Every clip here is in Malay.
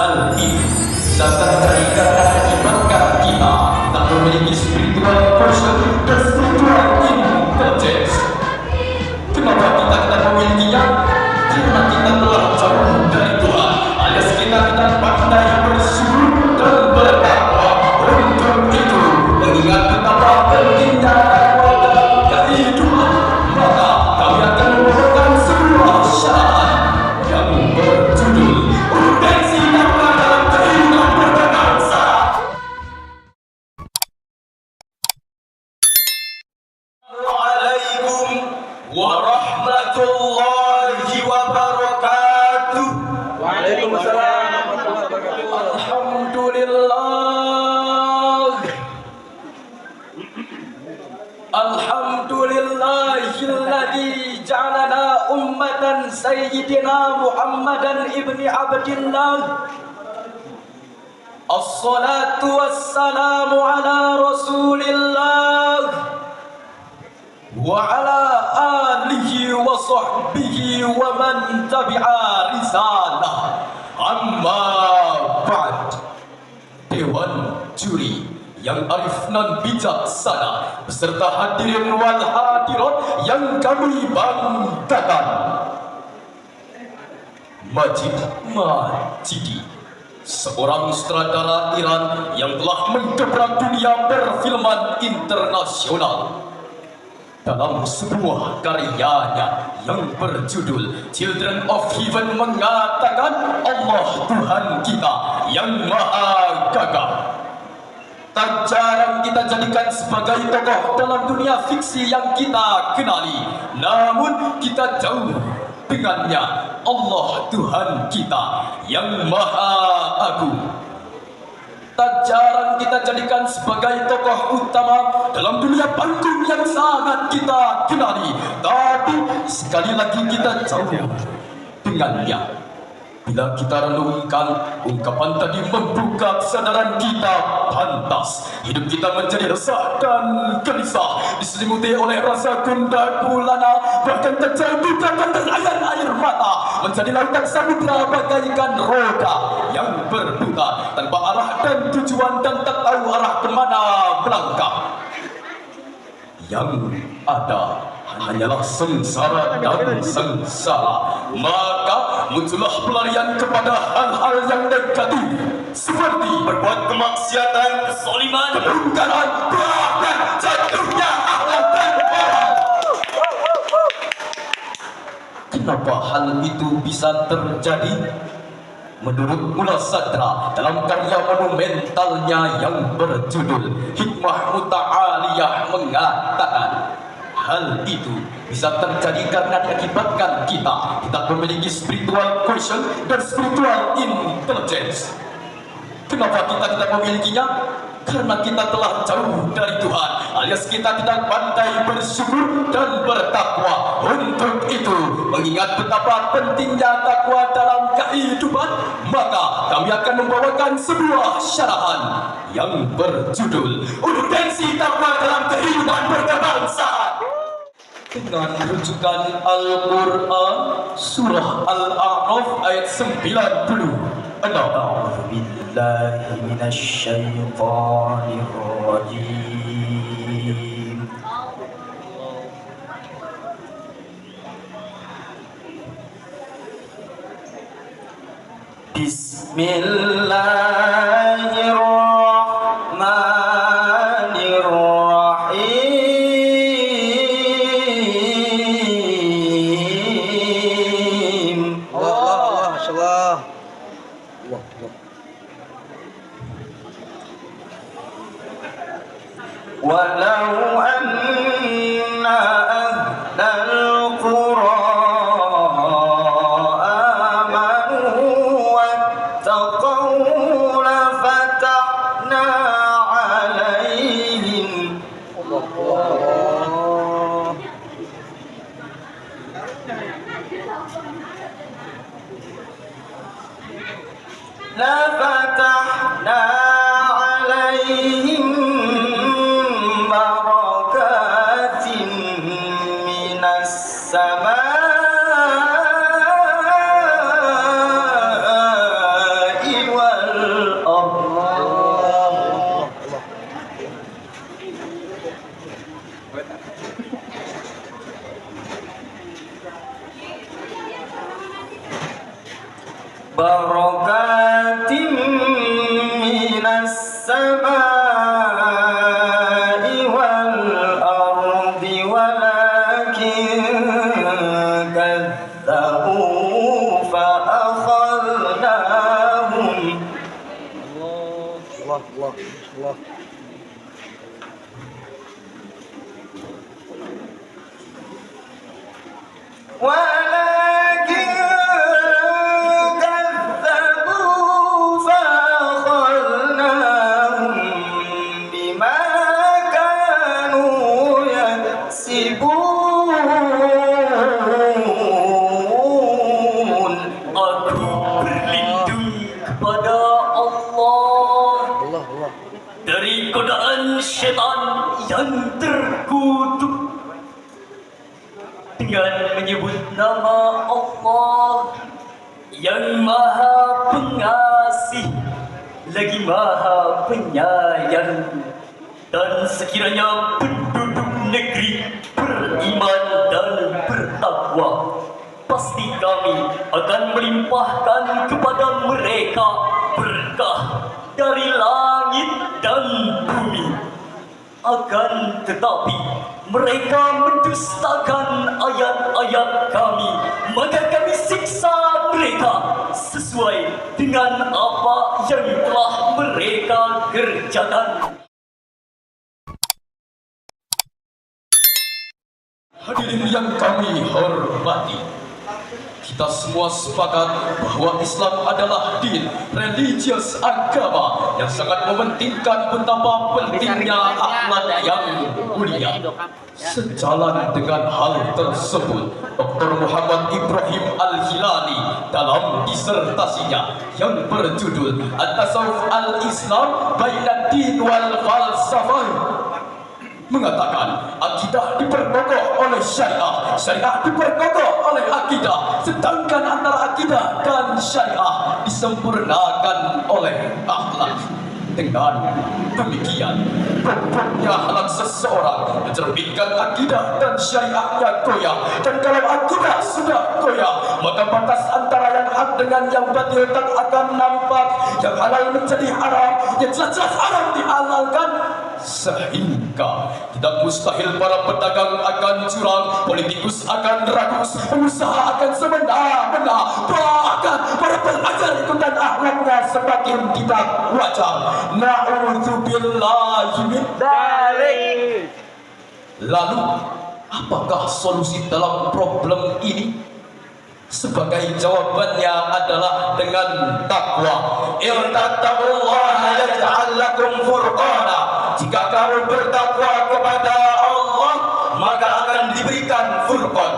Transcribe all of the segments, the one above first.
hal itu bisa terjadi karena akibatkan kita tak memiliki spiritual person dan spiritual intelligence. Kenapa kita tidak memilikinya? Karena kita telah jauh dari Tuhan, alias kita tidak pandai bersyukur dan bertakwa. Untuk itu, mengingat betapa pentingnya takwa dalam kehidupan, maka kami akan membawakan sebuah syarat yang berjudul Urgensi Takwa dalam Kehidupan Berbangsa. Assalamualaikum warahmatullahi wabarakatuh. Waalaikumsalam. Alhamdulillahilladzi ja'alana ummatan sayyidina Muhammadan ibni Abdillah. Assalatu wassalamu ala Rasulillah wa ala alihi wa sahbihi wa man tabi'a risalah. Amma ba'd. Dewan juri yang arif nan bijaksana beserta hadirin wal hadirat yang kami banggakan, Majid Majidi, seorang sutradara Iran yang telah mendobrak dunia perfilman internasional. Dalam sebuah karyanya yang berjudul Children of Heaven mengatakan, Allah Tuhan kita yang maha gagah. Tak jarang kita jadikan sebagai tokoh dalam dunia fiksi yang kita kenali, namun kita jauh dengannya. Allah Tuhan kita yang maha agung. Tak jarang kita jadikan sebagai tokoh utama dalam dunia panggung yang sangat kita kenali, tapi sekali lagi kita jauh dengannya. Bila kita renungkan, ungkapan tadi membuka kesadaran kita pantas. Hidup kita menjadi resah dan gelisah, diselimuti oleh rasa gundah gulana, bahkan terjadi bukan dan air mata, menjadi lautan samudra bagaikan roda yang berputar tanpa arah dan tujuan dan tak tahu arah kemana melangkah. Yang ada hanyalah sengsara dan sengsara. Maka muncullah pelarian kepada hal-hal yang negatif, seperti berbuat kemaksiatan, kezaliman, kemungkaran, bahkan jatuhnya akhlak dan moral. Kenapa hal itu bisa terjadi? Menurut Mullah Sadra dalam karya monumentalnya yang berjudul Hikmah Muta'aliyah mengatakan, hal itu bisa terjadi karena diakibatkan kita tidak memiliki spiritual quotient dan spiritual intelligence. Kenapa kita tidak memilikinya? Karena kita telah jauh dari Tuhan, alias kita tidak pandai bersyukur dan bertakwa. Untuk itu, mengingat betapa pentingnya takwa dalam kehidupan, maka kami akan membawakan sebuah syarahan yang berjudul Urgensi Takwa dalam Kehidupan Berbangsa, dengan rujukan Al-Quran Surah Al-A'raf ayat 90. A'udzu billahi minasy syaithanir rajim. Bismillahirrahmanirrahim. Allah, Allah. Walau anna ahlal qura amanu wattaqaw lafatahna alaihim lafatahna alaihim barakatin minas samai barakatim minas samai wal ardi walakin kadzabu fa akhadnahum. Allah. ولكن كذبوا فأخذناهم بما كانوا يكسبون. Aku berlindung kepada Allah dari godaan syaitan yang terkutuk dengan menyebut nama Allah yang Maha Pengasih lagi Maha Penyayang. Dan sekiranya penduduk negeri beriman dan bertakwa, pasti kami akan melimpahkan kepada mereka berkah dari langit dan bumi. Akan tetapi mereka mendustakan ayat-ayat kami, maka kami siksa mereka sesuai dengan apa yang telah mereka kerjakan. Hadirin yang kami hormati, kita semua sepakat bahwa Islam adalah din, religius, agama yang sangat mementingkan betapa pentingnya akhlak yang mulia. Sejalan dengan hal tersebut, Dr. Muhammad Ibrahim Al-Hilali dalam disertasinya yang berjudul At-Tasawuf Al-Islam Bainad Din wal Falsafah mengatakan akidah diperkokoh oleh syariah, syariah diperkokoh oleh akidah, sedangkan antara akidah dan syariah disempurnakan oleh akhlak. Dengan demikian, pokoknya akhlak seseorang mencerminkan akidah dan syariahnya goyah. Dan kalau akidah sudah goyah, maka batas antara yang hak dengan yang batil tak akan nampak. Yang halal menjadi haram, yang jelas-jelas haram dihalalkan, sehingga tidak mustahil para pedagang akan curang, politikus akan rakus, pengusaha akan semena-mena, bahkan para pelajar ikutan akhlaknya semakin tidak wajar. Na'udzubillahi min dzalik. Lalu, apakah solusi dalam problem ini? Sebagai jawabannya adalah dengan takwa. Ittaqullaha yaj'al lakum furqana. Jika kamu bertakwa kepada Allah, maka akan diberikan furqan.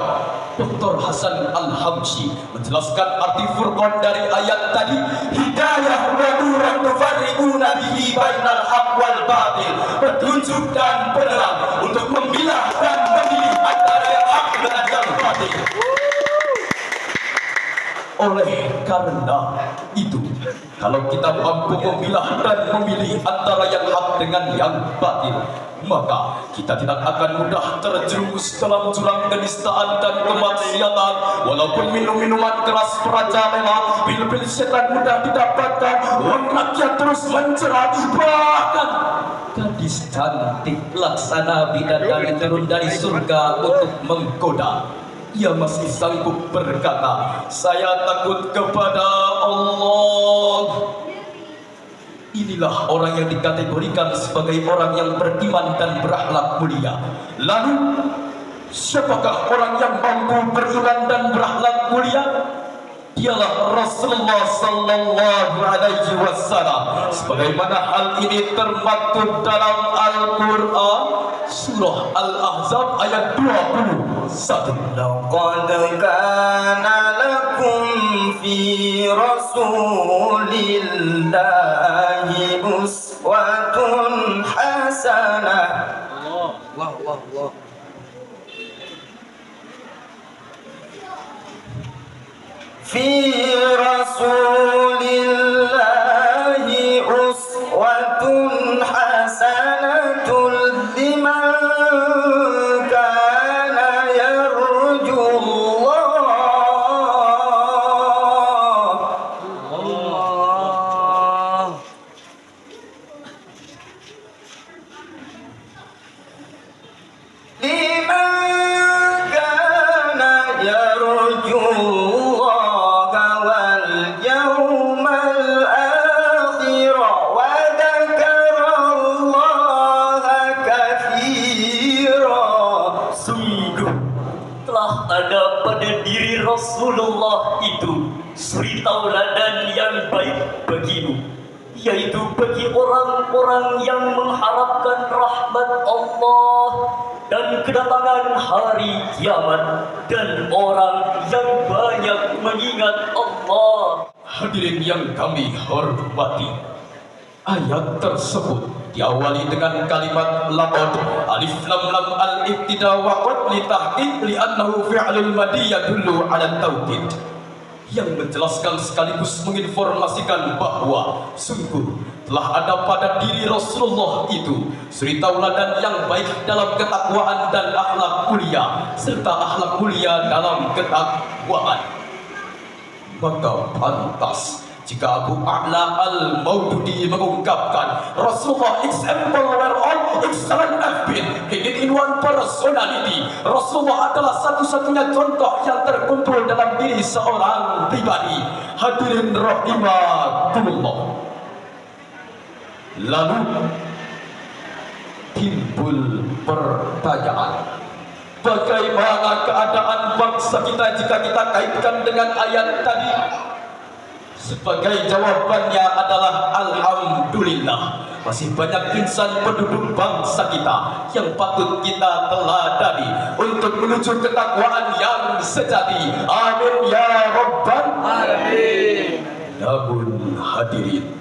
Dr. Hasan Al-Hamshi menjelaskan arti furqan dari ayat tadi, hidayah wa nuran tufarriquna bihi bainal haq wal batil, petunjuk dan penerang untuk memilah dan memilih antara yang hak dengan yang batil. Oleh karena itu, kalau kita mampu memilah dan memilih antara yang hak dengan yang batil, maka kita tidak akan mudah terjerumus dalam jurang kenistaan dan kemaksiatan. Walaupun minum-minuman keras merajalela, pil-pil setan mudah didapatkan, uang rakyat terus mencerat, bahkan gadis cantik laksana bidadari turun dari surga untuk menggoda. Ia masih sanggup berkata, saya takut kepada Allah. Inilah orang yang dikategorikan sebagai orang yang beriman dan berakhlak mulia. Lalu, siapakah orang yang mampu beriman dan berakhlak mulia? Dialah Rasulullah sallallahu alaihi wasallam. Sebagaimana hal ini termaktub dalam Al-Quran surah Al-Ahzab ayat 21. Laqad kana lakum fi rasulillahi uswatun hasanah. Allah. Fi rasulillahi uswatun hasanatun liman kana yarjullah bagimu, yaitu bagi orang-orang yang mengharapkan rahmat Allah dan kedatangan hari kiamat, dan orang yang banyak mengingat Allah. Hadirin yang kami hormati, ayat tersebut diawali dengan kalimat laqad alif lam lam al-ibtida wa qad li tahqiq li annahu fi'lul madi yadullu 'ala taukid, yang menjelaskan sekaligus menginformasikan bahwa sungguh telah ada pada diri Rasulullah itu suri tauladan yang baik dalam ketakwaan dan akhlak mulia, serta akhlak mulia dalam ketakwaan. Maka pantas jika Abu A'la al-Maududi mengungkapkan Rasulullah example where all excellent have been hidden in one personality. Rasulullah adalah satu-satunya contoh yang terkumpul dalam diri seorang pribadi. Hadirin rahimakumullah. Lalu timbul pertanyaan, bagaimana keadaan bangsa kita jika kita kaitkan dengan ayat tadi? Sebagai jawabannya adalah alhamdulillah, masih banyak insan penduduk bangsa kita yang patut kita teladani untuk menuju ketakwaan yang sejati. Amin ya rabbal alamin. Namun hadirin,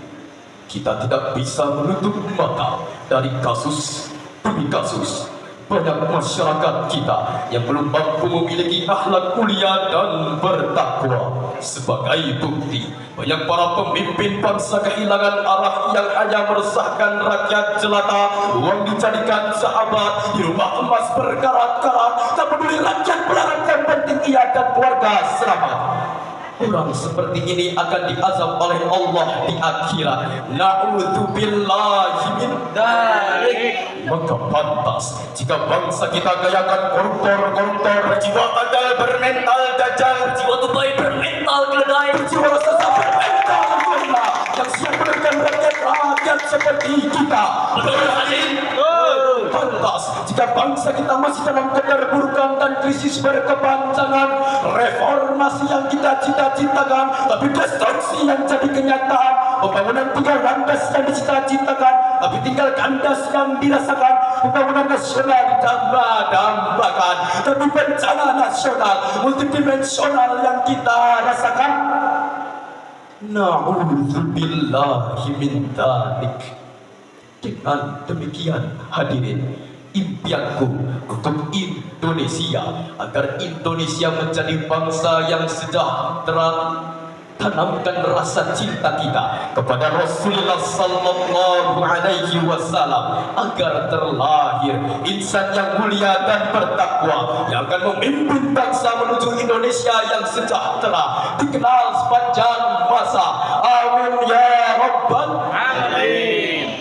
kita tidak bisa menutup mata dari kasus demi kasus banyak masyarakat kita yang belum mampu memiliki akhlak mulia dan bertakwa. Sebagai bukti, banyak para pemimpin bangsa kehilangan arah yang hanya meresahkan rakyat jelata. Uang dijadikan sahabat, di rumah emas berkarat-karat, tak peduli rakyat berharap yang penting ia dan keluarga selamat. Orang seperti ini akan diazab oleh Allah di akhirat. Na'udzubillahi min dzalik. Maka pantas jika bangsa kita gayakan koruptor, berjiwa gagal, bermental dajal, berjiwa tupai, bermental keledai, berjiwa sesat, bermental gila, yang siap menekan rakyat seperti kita. Betul hadirin? Pantas jika bangsa kita masih dalam keterburukan dan krisis berkepanjangan, reformasi yang kita cita-citakan tapi destruksi yang jadi kenyataan, pembangunan tinggal landas yang dicita-citakan tapi tinggal kandas yang dirasakan, pembangunan nasional ditambah-dambakan tapi bencana nasional multidimensional yang kita rasakan. Na'udzubillahi min dzalik. Dengan demikian hadirin, impianku untuk Indonesia agar Indonesia menjadi bangsa yang sejahtera. Tanamkan rasa cinta kita kepada Rasulullah sallallahu alaihi wasallam agar terlahir insan yang mulia dan bertakwa yang akan memimpin bangsa menuju Indonesia yang sejahtera dikenal sepanjang masa. Amin ya rabbal alamin.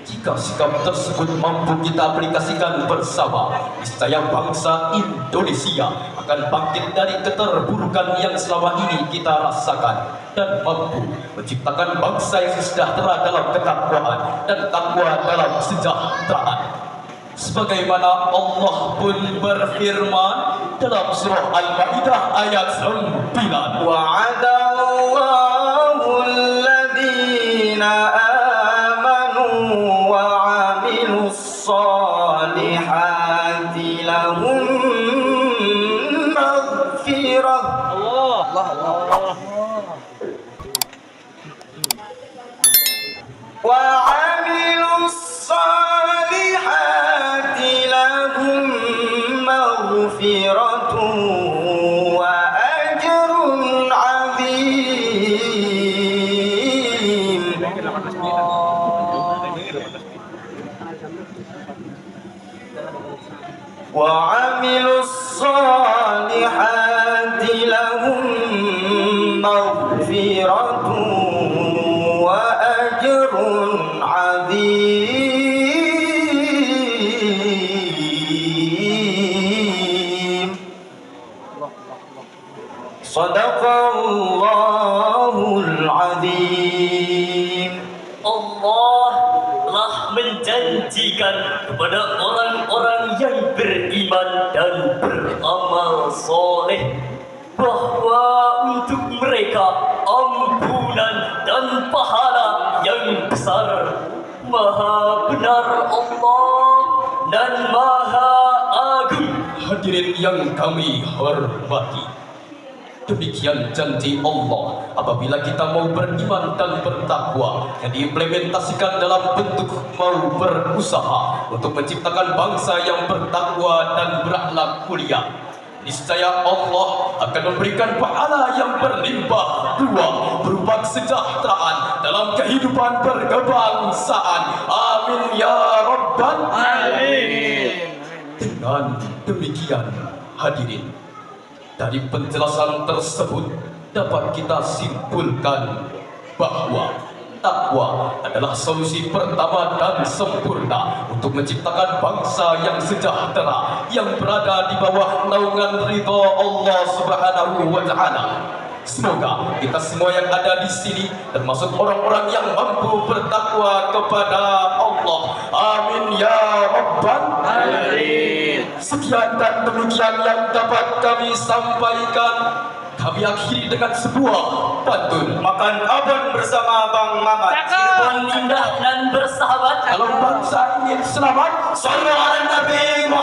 Jika sikap tersebut mampu kita aplikasikan bersama, niscaya bangsa Indonesia akan bangkit dari keterburukan yang selama ini kita rasakan dan mampu menciptakan bangsa yang sejahtera dalam ketakwaan dan takwa dalam kesejahteraan. Sebagaimana Allah pun berfirman dalam surah Al-Maidah ayat 9, wa'adallahu alladhina salihati lahum maghfirah. Wa 'amilus salihati lahum maghfiratun wa ajrun 'azim. وعملوا الصالحات لهم مغفرة وأجر عظيم. صدق الله العظيم. Allah telah menjanjikan kepada orang-orang yang beriman dan beramal soleh bahwa untuk mereka ampunan dan pahala yang besar. Maha benar Allah dan Maha Agung. Hadirin yang kami hormati, demikian janji Allah apabila kita mau beriman dan bertakwa yang diimplementasikan dalam bentuk mau berusaha untuk menciptakan bangsa yang bertakwa dan berakhlak mulia. Niscaya Allah akan memberikan pahala yang berlimpah ruah berupa kesejahteraan dalam kehidupan berkebangsaan. Amin ya Rabbal Amin. Dengan demikian, hadirin, dari penjelasan tersebut dapat kita simpulkan bahwa takwa adalah solusi pertama dan sempurna untuk menciptakan bangsa yang sejahtera yang berada di bawah naungan ridha Allah Subhanahu wa taala. Semoga kita semua yang ada di sini termasuk orang-orang yang mampu bertakwa kepada Allah. Amin ya Rabbal Alamin. Sekian dan demikian yang dapat kami sampaikan. Kami akhiri dengan sebuah pantun. Makan abon bersama Bang Mamat. Cirebon indah dan bersahabat. Kalau bangsa ingin selamat, Sallu ala Nabi Muhammad.